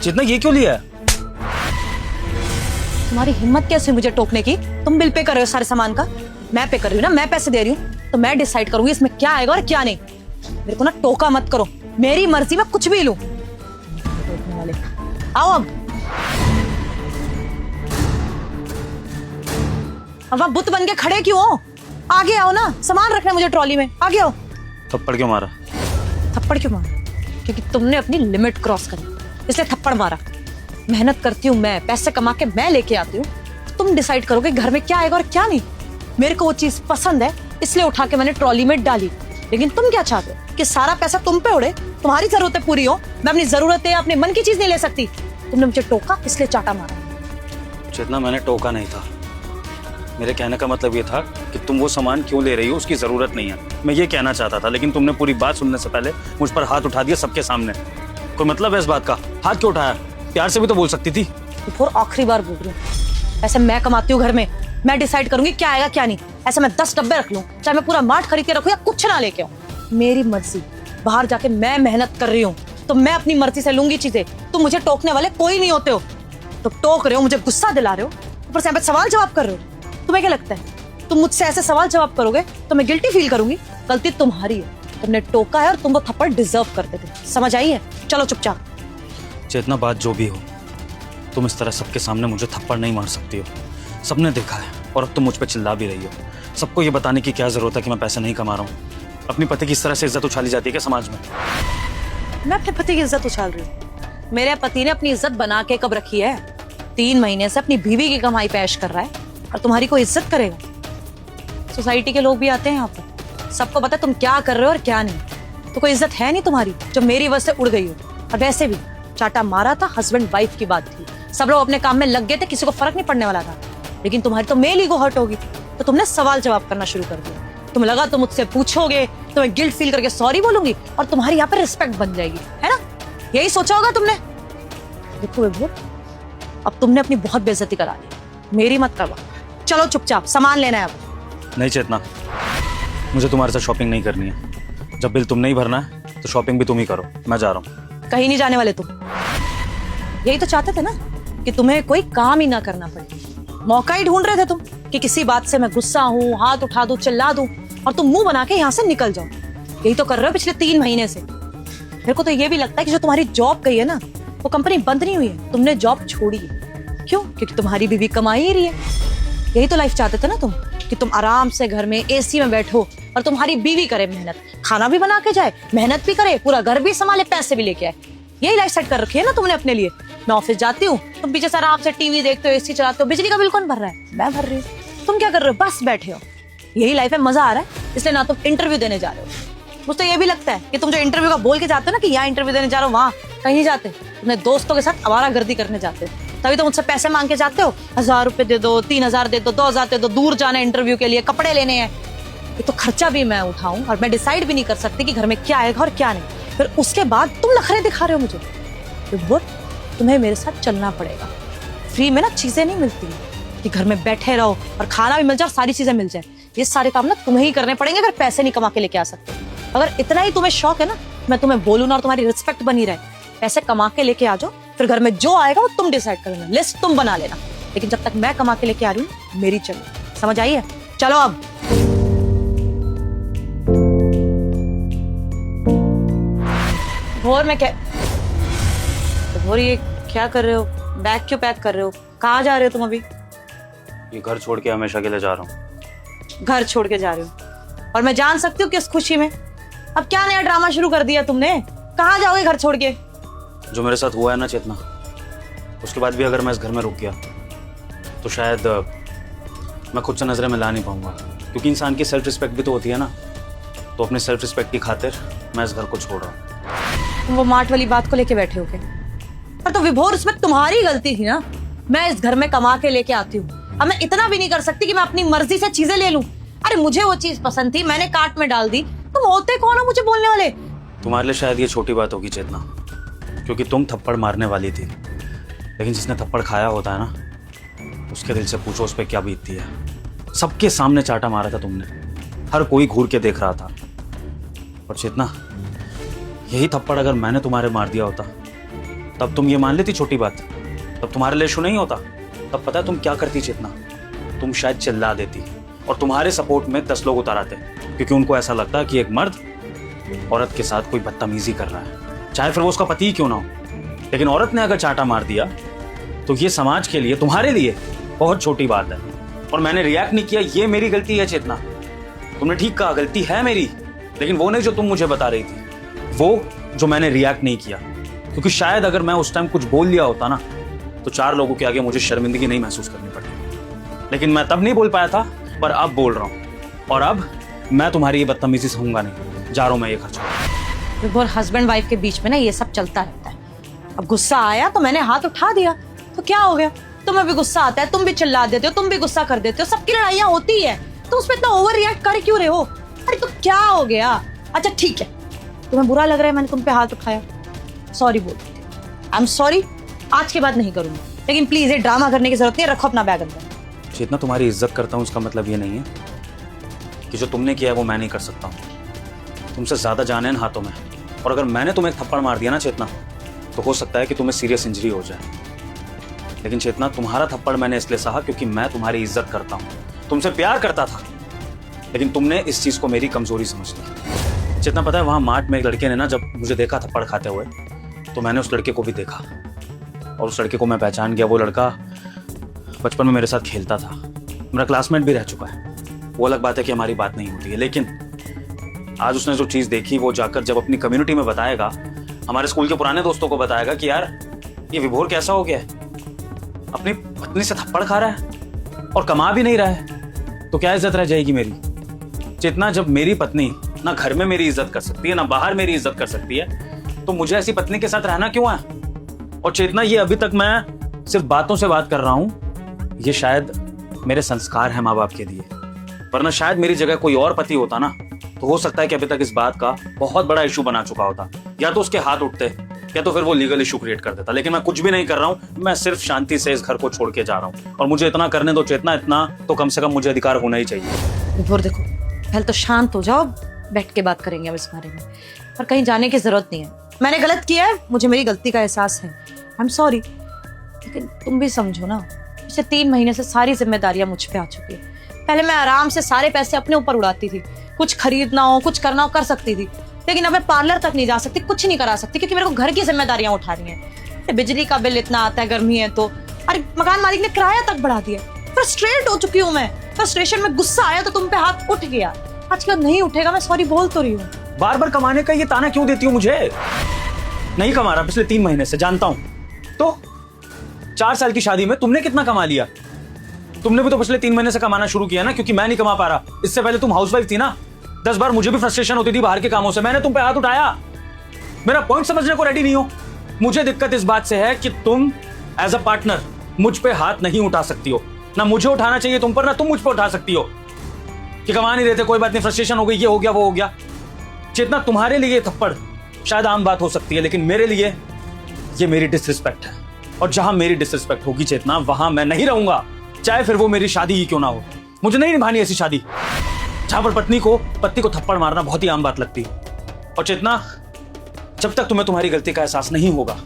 चेतना ये क्यों लिया है? तुम्हारी हिम्मत कैसे मुझे टोकने की? तुम बिल पे कर रहे हो सारे सामान का, मैं पे कर रही हूँ ना, मैं पैसे दे रही हूँ, तो मैं डिसाइड करूंगी इसमें क्या आएगा और क्या नहीं। मेरे को ना टोका मत करो, मेरी मर्जी में कुछ भी लूं। टोकने वाले आओ अब आप बुत बन के खड़े क्यों हो? आगे आओ ना, सामान रखना है मुझे ट्रॉली में, आगे आओ। थप्पड़ क्यों मारा? थप्पड़ क्यों मारा? क्योंकि तुमने अपनी लिमिट क्रॉस करी, इसलिए थप्पड़ मारा। मेहनत करती हूँ मैं, पैसे कमा के मैं लेके आती हूँ, तुम डिसाइड करोगे घर में क्या आएगा और क्या नहीं। मेरे को वो चीज पसंद है इसलिए उठा के मैंने ट्रॉली में डाली, लेकिन तुम क्या चाहते हो कि सारा पैसा तुम पे उड़े, तुम्हारी जरूरतें पूरी हो, मैं अपनी जरूरतें अपने मन की चीज नहीं ले सकती। तुमने मुझे टोका इसलिए चाटा मारा। चेतना मैंने टोका नहीं था, मेरे कहने का मतलब ये था कि तुम वो सामान क्यों ले रही हो, उसकी जरूरत नहीं है, मैं ये कहना चाहता था। लेकिन तुमने पूरी बात सुनने से पहले मुझ पर हाथ उठा दिया सबके सामने। कोई मतलब है इस बात का? हाथ क्यों उठाया? प्यार से भी तो बोल सकती थी। और आखिरी बार बोल रही हूँ, ऐसे मैं कमाती हूँ घर में, मैं डिसाइड करूंगी क्या आएगा क्या नहीं। ऐसे मैं 10 डब्बे रख लूं, चाहे मैं पूरा मार्ट खरीद के रखूं या कुछ ना लेके आऊं, मेरी मर्जी। बाहर जाके मैं मेहनत कर रही हूँ तो मैं अपनी मर्जी से लूंगी चीजें। तुम मुझे टोकने वाले कोई नहीं होते हो, तो टोक रहे हो, मुझे गुस्सा दिला रहे हो, ऊपर से सवाल जवाब कर रहे हो। तुम्हें क्या लगता है तुम मुझसे ऐसे सवाल जवाब करोगे तो मैं गिल्टी फील करूंगी? गलती तुम्हारी है, तुमने टोका है और तुम वो थप्पड़ डिजर्व करते थे, समझ आई है? चलो चुपचाप। चेतना बात जो भी हो, तुम इस तरह सबके सामने मुझे थप्पड़ नहीं मार सकती हो, सबने देखा है और अब तुम मुझ पर चिल्ला भी रही हो। सबको ये बताने की क्या जरूरत है कि मैं पैसे नहीं कमा रहा हूँ? अपनी पति की इस तरह से इज्जत उछाली जाती है क्या समाज में? मैं अपने पति की इज्जत उछाल रही हूँ? मेरे पति ने अपनी इज्जत बना के कब रखी है? 3 महीने से अपनी बीवी की कमाई पे ऐश कर रहा है और तुम्हारी कोई इज्जत करेगा? सोसाइटी के लोग भी आते हैं यहाँ पर, सबको पता है तुम क्या कर रहे हो और क्या नहीं, तो कोई इज्जत है नहीं तुम्हारी जो मेरी वजह से उड़ गई हो। और वैसे भी चाटा मारा था, हस्बैंड वाइफ की बात थी, सब लोग अपने काम में लग गए थे, किसी को फर्क नहीं पड़ने वाला था। लेकिन तुम्हारी तो मेल ईगो हर्ट होगी, तो तुमने सवाल जवाब करना शुरू कर दिया। तुम लगा तुम मुझसे पूछोगे तो मैं गिल्ट फील करके सॉरी बोलूंगी और तुम्हारी यहाँ पे रिस्पेक्ट बन जाएगी, है ना? यही सोचा होगा तुमने। देखो विभू, अब तुमने अपनी बहुत बेइज्जती करा दी, मेरी मत करवा। चलो चुपचाप, सामान लेना है अब। नहीं चेतना, मुझे तुम्हारे साथ शॉपिंग नहीं करनी है। जब बिल तुम नहीं भरना है तो शॉपिंग भी तुम ही करो, मैं जा रहा हूँ। कहीं नहीं जाने वाले तुम। यही तो चाहते थे ना कि तुम्हें कोई काम ही ना करना पड़े। मौका ही ढूंढ रहे थे तुम कि किसी बात से मैं गुस्सा हूँ, हाथ उठा दूं, चिल्ला दूं और तुम मुंह बना के यहाँ से निकल जाओ। यही तो कर रहे हो पिछले 3 महीने से। मेरे को तो ये भी लगता है कि जो तुम्हारी जॉब गई है ना, वो कंपनी बंद नहीं हुई है, तुमने जॉब छोड़ी है। क्यों? क्योंकि तुम्हारी बीवी कमा ही रही है। यही तो लाइफ चाहते थे ना तुम, कि तुम आराम से घर में एसी में बैठो और तुम्हारी बीवी करे मेहनत, खाना भी बना के जाए, मेहनत भी करे, पूरा घर भी संभाले, पैसे भी लेके आए। यही लाइफ सेट कर रखी है ना तुमने अपने लिए। मैं ऑफिस जाती हूँ, तुम पीछे से आराम से टीवी देखते हो, एसी चलाते हो, बिजली का बिल कौन भर रहा है? मैं भर रही हूँ। तुम क्या कर रहे हो? बस बैठे हो। यही लाइफ है, मजा आ रहा है, इसलिए ना तुम इंटरव्यू देने जा रहे हो। मुझे तो ये भी लगता है कि तुम जो इंटरव्यू का बोल के जाते हो ना कि यहाँ इंटरव्यू देने जा रहे हो, वहाँ कहीं जाते, अपने दोस्तों के साथ आवारागर्दी करने जाते हो। तभी तो मुझसे पैसे मांग के जाते हो, 1000 रुपए दे दो, 3000 दे दो, 2000 दे दो, दूर जाना इंटरव्यू के लिए, कपड़े लेने हैं। ये तो खर्चा भी मैं उठाऊं और मैं डिसाइड भी नहीं कर सकती कि घर में क्या आएगा और क्या नहीं। फिर उसके बाद तुम नखरे दिखा रहे हो मुझे। तो तुम्हें मेरे साथ चलना पड़ेगा। फ्री में ना चीजें नहीं मिलती कि घर में बैठे रहो और खाना भी मिल जाए और सारी चीजें मिल जाए। ये सारे काम ना तुम्हें ही करने पड़ेंगे अगर पैसे नहीं कमा के लेके आ सकते। अगर इतना ही तुम्हें शौक है ना, मैं तुम्हें बोलूँ ना और तुम्हारी रिस्पेक्ट बनी रहे, पैसे कमा के लेके आ जाओ, फिर घर में जो आएगा वो तुम डिसाइड कर लेना, लिस्ट तुम बना लेना। लेकिन जब तक मैं कमा के लेके आ रही हूँ, मेरी चलो, समझ आई है? चलो अब। भोर में क्या भोर, ये क्या कर रहे हो? बैग क्यों पैक कर रहे हो? कहाँ जा रहे हो तुम अभी? ये घर छोड़ के हमेशा के लिए जा रहा हूँ। घर छोड़ के जा रहे हो और मैं जान सकती हूँ किस खुशी में? अब क्या नया ड्रामा शुरू कर दिया तुमने? कहाँ जाओगे घर छोड़ के? जो मेरे साथ हुआ है ना चेतना, उसके बाद भी अगर मैं इस घर में रुक गया तो शायद मैं खुद से नजरें मिला नहीं पाऊंगा, क्योंकि इंसान की सेल्फ रिस्पेक्ट भी तो होती है ना। तो अपने सेल्फ रिस्पेक्ट की खातिर मैं इस घर को छोड़ रहा हूँ। तुम वो मार्ट वाली बात को लेके बैठे हो क्या? पर तो विभोर, इसमें तुम्हारी गलती थी ना। मैं इस घर में कमा के लेके आती हूँ, अब मैं इतना भी नहीं कर सकती कि मैं अपनी मर्जी से चीजें ले लूं। अरे मुझे वो चीज पसंद थी, मैंने कार्ट में डाल दी, तुम होते कौन हो मुझे बोलने वाले? तुम्हारे लिए शायद ये छोटी बात होगी चेतना, क्योंकि तुम थप्पड़ मारने वाली थी, लेकिन जिसने थप्पड़ खाया होता है ना, उसके दिल से पूछो उस पर क्या बीतती है। सबके सामने चाटा मारा था तुमने, हर कोई घूर के देख रहा था। और चेतना, यही थप्पड़ अगर मैंने तुम्हारे मार दिया होता तब तुम ये मान लेती छोटी बात, तब तुम्हारे लिए इशू नहीं होता। तब पता है तुम क्या करती चेतना, तुम शायद चिल्ला देती और तुम्हारे सपोर्ट में 10 लोग उतार आते, क्योंकि उनको ऐसा लगता है कि एक मर्द औरत के साथ कोई बदतमीजी कर रहा है, चाहे फिर वो उसका पति ही क्यों ना हो। लेकिन औरत ने अगर चांटा मार दिया तो ये समाज के लिए, तुम्हारे लिए बहुत छोटी बात है। और मैंने रिएक्ट नहीं किया, ये मेरी गलती है चेतना। तुमने ठीक कहा, गलती है मेरी, लेकिन वो नहीं जो तुम मुझे बता रही थी, वो जो मैंने रिएक्ट नहीं किया। क्योंकि शायद अगर मैं उस टाइम कुछ बोल लिया होता ना, तो 4 लोगों के आगे मुझे शर्मिंदगी नहीं महसूस करनी पड़ती। लेकिन मैं तब नहीं बोल पाया था, पर अब बोल रहा हूँ। और अब मैं तुम्हारी ये बदतमीजी सहूंगा नहीं। जा रहा हूँ मैं ये खर्च। और हस्बैंड वाइफ के बीच में ना ये सब चलता रहता है। अब गुस्सा आया तो मैंने हाथ उठा दिया, तो क्या हो गया? तुम्हें भी गुस्सा आता है, तुम भी चिल्ला देते हो, तुम भी गुस्सा कर देते हो, सबकी लड़ाइयाँ होती है, तो उसमें इतना ओवर रिएक्ट कर क्यों रहे हो? अरे तो क्या हो गया? अच्छा ठीक है, तुम्हें बुरा लग रहा है मैंने तुम पे हाथ उठाया, सॉरी बोल देती हूँ। आई एम सॉरी, आज के बाद नहीं करूंगी। लेकिन प्लीज ये ड्रामा करने की जरूरत नहीं है, रखो अपना बैग अंदर। जितना तुम्हारी इज्जत करता हूँ उसका मतलब ये नहीं है कि जो तुमने किया है वो मैं नहीं कर सकता हूँ। तुमसे ज्यादा जान है इन हाथों में, और अगर मैंने तुम्हें एक थप्पड़ मार दिया ना चेतना, तो हो सकता है कि तुम्हें सीरियस इंजरी हो जाए। लेकिन चेतना, तुम्हारा थप्पड़ मैंने इसलिए सहा क्योंकि मैं तुम्हारी इज्जत करता हूँ, तुमसे प्यार करता था। लेकिन तुमने इस चीज को मेरी कमजोरी समझ ली। चेतना, पता है वहां मार्ट में एक लड़के ने ना जब मुझे देखा थप्पड़ खाते हुए, तो मैंने उस लड़के को भी देखा और उस लड़के को मैं पहचान गया। वो लड़का बचपन में मेरे साथ खेलता था, मेरा क्लासमेट भी रह चुका है। वो अलग बात है कि हमारी बात नहीं होती है, लेकिन आज उसने जो चीज देखी वो जाकर जब अपनी कम्युनिटी में बताएगा, हमारे स्कूल के पुराने दोस्तों को बताएगा कि यार ये विभोर कैसा हो गया है, अपनी पत्नी से थप्पड़ खा रहा है और कमा भी नहीं रहा है, तो क्या इज्जत रह जाएगी मेरी? चेतना, जब मेरी पत्नी ना घर में मेरी इज्जत कर सकती है ना बाहर मेरी इज्जत कर सकती है, तो मुझे ऐसी पत्नी के साथ रहना क्यों है? और चेतना, ये अभी तक मैं सिर्फ बातों से बात कर रहा हूं, ये शायद मेरे संस्कार है माँ बाप के दिए, वरना शायद मेरी जगह कोई और पति होता ना, तो हो सकता है कि अभी तक इस बात का बहुत बड़ा इशू बना चुका होता। या तो उसके हाथ उठते या तो फिर वो लीगल इशू क्रिएट कर देता। लेकिन मैं कुछ भी नहीं कर रहा हूं, मैं सिर्फ शांति से इस घर को छोड़ के जा रहा हूं। और मुझे इतना करने दो चेतना, इतना तो कम से कम मुझे अधिकार होना ही चाहिए। विभोर देखो, पहले तो शांत हो जाओ, बैठ के बात करेंगे अब इस बारे में। पर कहीं जाने की जरूरत नहीं है, मैंने गलत किया है, मुझे मेरी गलती का एहसास है, आई एम सॉरी। लेकिन तुम भी समझो ना, पिछले 3 महीने से सारी जिम्मेदारियां मुझ पे आ चुकी है। पहले मैं आराम से सारे पैसे अपने ऊपर उड़ाती थी, कुछ खरीदना हो कुछ करना हो कर सकती थी, लेकिन अब मैं पार्लर तक नहीं जा सकती, कुछ नहीं करा सकती, क्योंकि मेरे को घर की जिम्मेदारियां उठानी है। बिजली का बिल इतना आता है, गर्मी है तो, अरे मकान मालिक ने किराया तक बढ़ा दिया। फ्रस्ट्रेट हो चुकी हूँ मैं, फ्रस्ट्रेशन में गुस्सा आया तो तुम पे हाथ उठ गया। आज के बाद नहीं उठेगा, मैं सॉरी बोल तो रही हूँ। बार बार कमाने का ये ताना क्यों देती हो मुझे? नहीं कमा रहा पिछले 3 महीने से, जानता हूं। तो 4 साल की शादी में तुमने कितना कमा लिया? तुमने भी तो पिछले 3 महीने से कमाना शुरू किया ना, क्योंकि मैं नहीं कमा पा रहा। इससे पहले तुम हाउसवाइफ थी ना, 10 बार मुझे भी फ्रस्ट्रेशन होती थी बाहर के कामों से, मैंने तुम पे हाथ उठाया। मेरा पॉइंट समझने को रेडी नहीं हो। मुझे दिक्कत इस बात से है कि तुम एज अ पार्टनर मुझ पे हाथ नहीं उठा सकती हो। ना मुझे उठाना चाहिए तुम पर, ना तुम मुझ पर उठा सकती हो कि कमा नहीं देते, कोई बात नहीं, फ्रस्ट्रेशन हो गई, ये हो गया वो हो गया। चेतना, तुम्हारे लिए थप्पड़ शायद आम बात हो सकती है, लेकिन मेरे लिए ये मेरी डिसरिस्पेक्ट है। और जहां मेरी डिसरिस्पेक्ट होगी चेतना, वहां मैं नहीं रहूंगा, चाहे फिर वो मेरी शादी ही क्यों ना हो। मुझे नहीं निभानी ऐसी शादी जहां पर पत्नी को थप्पड़ मारना बहुत ही आम बात लगती है। और चेतना, जब तक तुम्हें तुम्हारी गलती का एहसास नहीं होगा,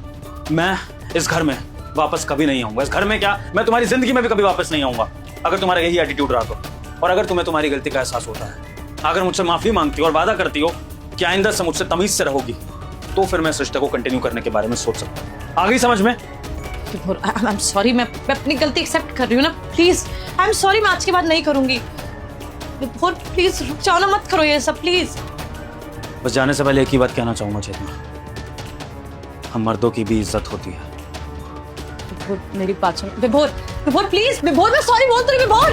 मैं इस घर में वापस कभी नहीं आऊंगा। इस घर में क्या, मैं तुम्हारी जिंदगी में भी कभी वापस नहीं आऊंगा, अगर तुम्हारा यही एटीट्यूड रहा तो। और अगर तुम्हें तुम्हारी गलती का एहसास होता है, अगर मुझसे माफी मांगती हो और वादा करती हो कि आइंदा से मुझसे तमीज से रहोगी, तो फिर मैं इस रिश्ते को कंटिन्यू करने के बारे में सोच सकता हूँ। आ गई समझ में? आई एम सॉरी, मैं अपनी गलती एक्सेप्ट कर रही हूँ ना, प्लीज। आई एम सॉरी, मैं आज के बाद नहीं करूंगी। विभोर प्लीज रुक जाओ ना, मत करो ये सब प्लीज। बस जाने से पहले एक ही बात कहना चाहूंगा चेतना, हम मर्दों की भी इज्जत होती है। विभोर मेरी बात सुनो, विभोर प्लीज, विभोर मैं सॉरी बोल तो रही, विभोर